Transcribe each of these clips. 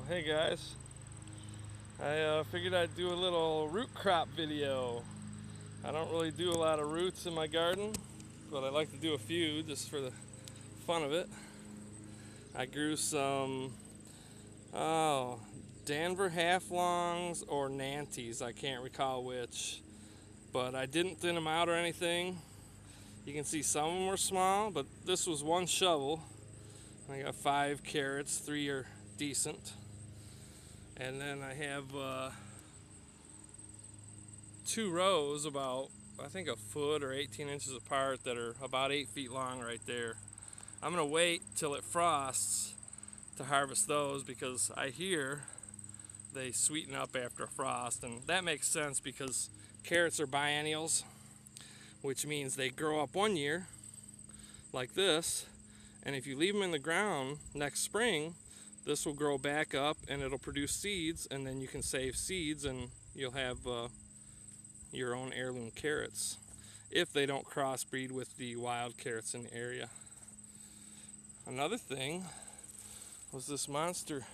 Hey guys, I figured I'd do a little root crop video. I don't really do a lot of roots in my garden, but I like to do a few just for the fun of it. I grew some Denver half-longs or Nantes, I can't recall which, but I didn't thin them out or anything. You can see some of them were small, but this was one shovel. I got 5 carrots, 3 are decent. And then I have 2 rows about, I think, a foot or 18 inches apart that are about 8 feet long right there. I'm gonna wait till it frosts to harvest those because I hear they sweeten up after a frost, and that makes sense because carrots are biennials, which means they grow up one year like this, and if you leave them in the ground next spring, this will grow back up and it'll produce seeds, and then you can save seeds and you'll have your own heirloom carrots if they don't crossbreed with the wild carrots in the area. Another thing was this monster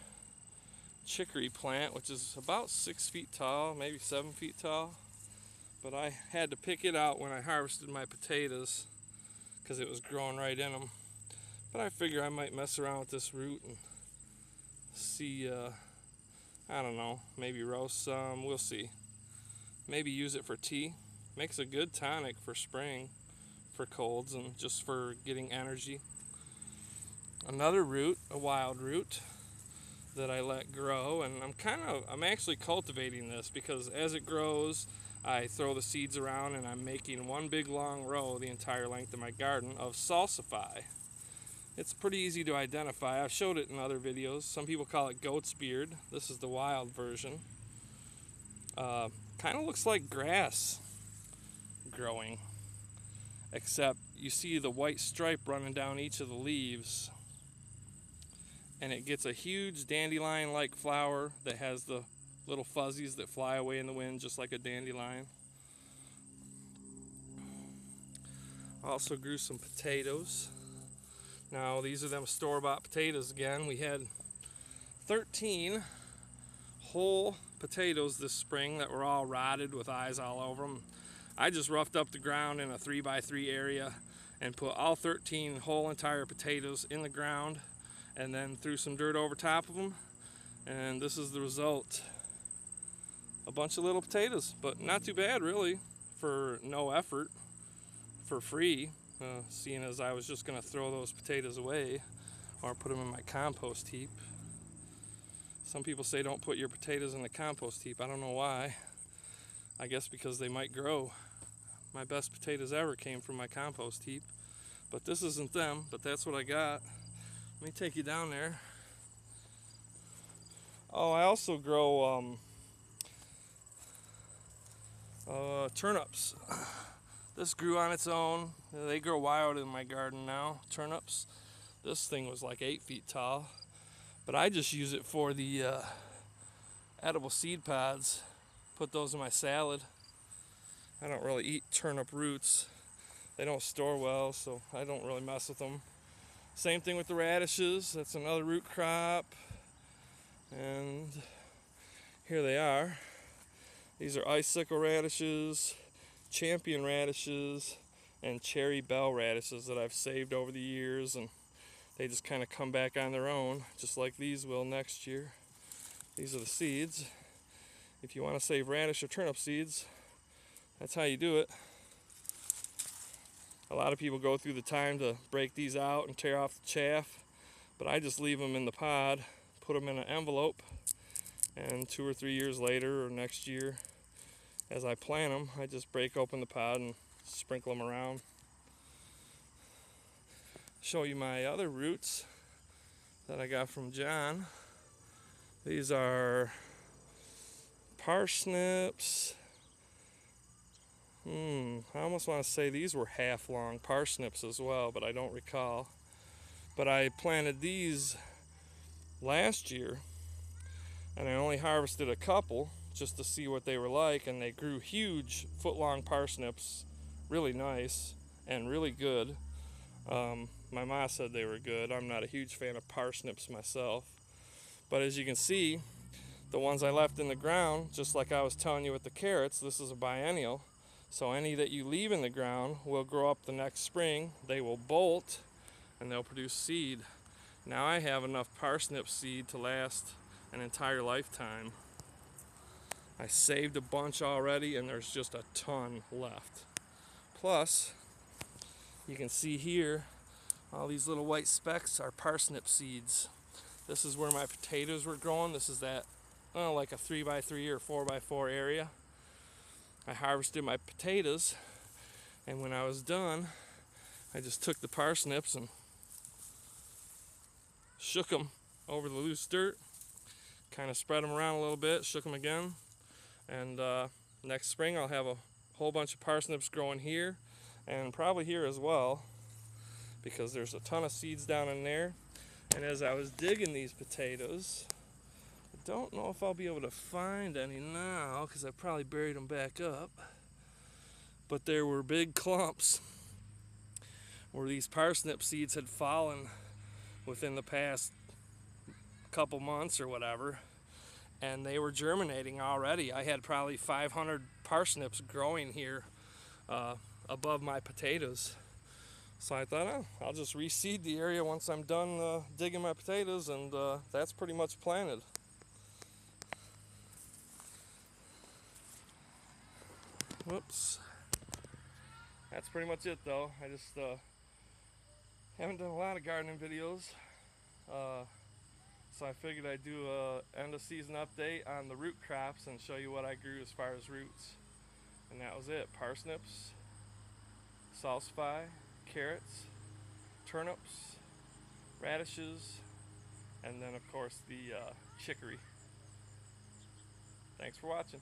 chicory plant, which is about 6 feet tall, maybe 7 feet tall, but I had to pick it out when I harvested my potatoes because it was growing right in them. But I figure I might mess around with this root and see, I don't know, maybe roast some, we'll see. Maybe use it for tea. Makes a good tonic for spring, for colds, and just for getting energy. Another root, a wild root that I let grow, and I'm actually cultivating this because as it grows, I throw the seeds around and I'm making one big long row the entire length of my garden of salsify. It's pretty easy to identify. I've showed it in other videos. Some people call it goat's beard. This is the wild version. Kind of looks like grass growing, except you see the white stripe running down each of the leaves, and it gets a huge dandelion-like flower that has the little fuzzies that fly away in the wind just like a dandelion. I also grew some potatoes. Now these are them store-bought potatoes again. We had 13 whole potatoes this spring that were all rotted with eyes all over them. I just roughed up the ground in a 3x3 area and put all 13 whole entire potatoes in the ground and then threw some dirt over top of them, and this is the result. A bunch of little potatoes, but not too bad really for no effort, for free. Seeing as I was just going to throw those potatoes away or put them in my compost heap. Some people say don't put your potatoes in the compost heap. I don't know why. I guess because they might grow. My best potatoes ever came from my compost heap. But this isn't them, but that's what I got. Let me take you down there. Oh, I also grow turnips. This grew on its own. They grow wild in my garden now, turnips. This thing was like 8 feet tall, but I just use it for the edible seed pods. Put those in my salad. I don't really eat turnip roots. They don't store well, so I don't really mess with them. Same thing with the radishes. That's another root crop. And here they are. These are icicle radishes, champion radishes, and cherry bell radishes that I've saved over the years, and they just kind of come back on their own, just like these will next year. These are the seeds. If you want to save radish or turnip seeds, that's how you do it. A lot of people go through the time to break these out and tear off the chaff, but I just leave them in the pod, put them in an envelope, and 2 or 3 years later or next year, as I plant them, I just break open the pod and sprinkle them around. Show you my other roots that I got from John. These are parsnips. I almost want to say these were half-long parsnips as well, but I don't recall. But I planted these last year, and I only harvested a couple just to see what they were like, and they grew huge foot-long parsnips, really nice and really good. My ma said they were good. I'm not a huge fan of parsnips myself, But as you can see, the ones I left in the ground, just like I was telling you with the carrots, this is a biennial. So any that you leave in the ground will grow up the next spring. They will bolt and they'll produce seed. Now I have enough parsnip seed to last an entire lifetime. I saved a bunch already and there's just a ton left. Plus, you can see here, all these little white specks are parsnip seeds. This is where my potatoes were growing. This is that, like a 3x3 or 4x4 area. I harvested my potatoes, and when I was done, I just took the parsnips and shook them over the loose dirt, kind of spread them around a little bit, shook them again, and next spring I'll have a whole bunch of parsnips growing here and probably here as well, because there's a ton of seeds down in there. And as I was digging these potatoes, I don't know if I'll be able to find any now because I probably buried them back up, but there were big clumps where these parsnip seeds had fallen within the past couple months or whatever, and they were germinating already. I had probably 500 parsnips growing here above my potatoes. So I thought, oh, I'll just reseed the area once I'm done digging my potatoes, and that's pretty much planted. Whoops. That's pretty much it though. I just haven't done a lot of gardening videos. So I figured I'd do a end of season update on the root crops and show you what I grew as far as roots. And that was it. Parsnips, salsify, carrots, turnips, radishes, and then of course the chicory. Thanks for watching.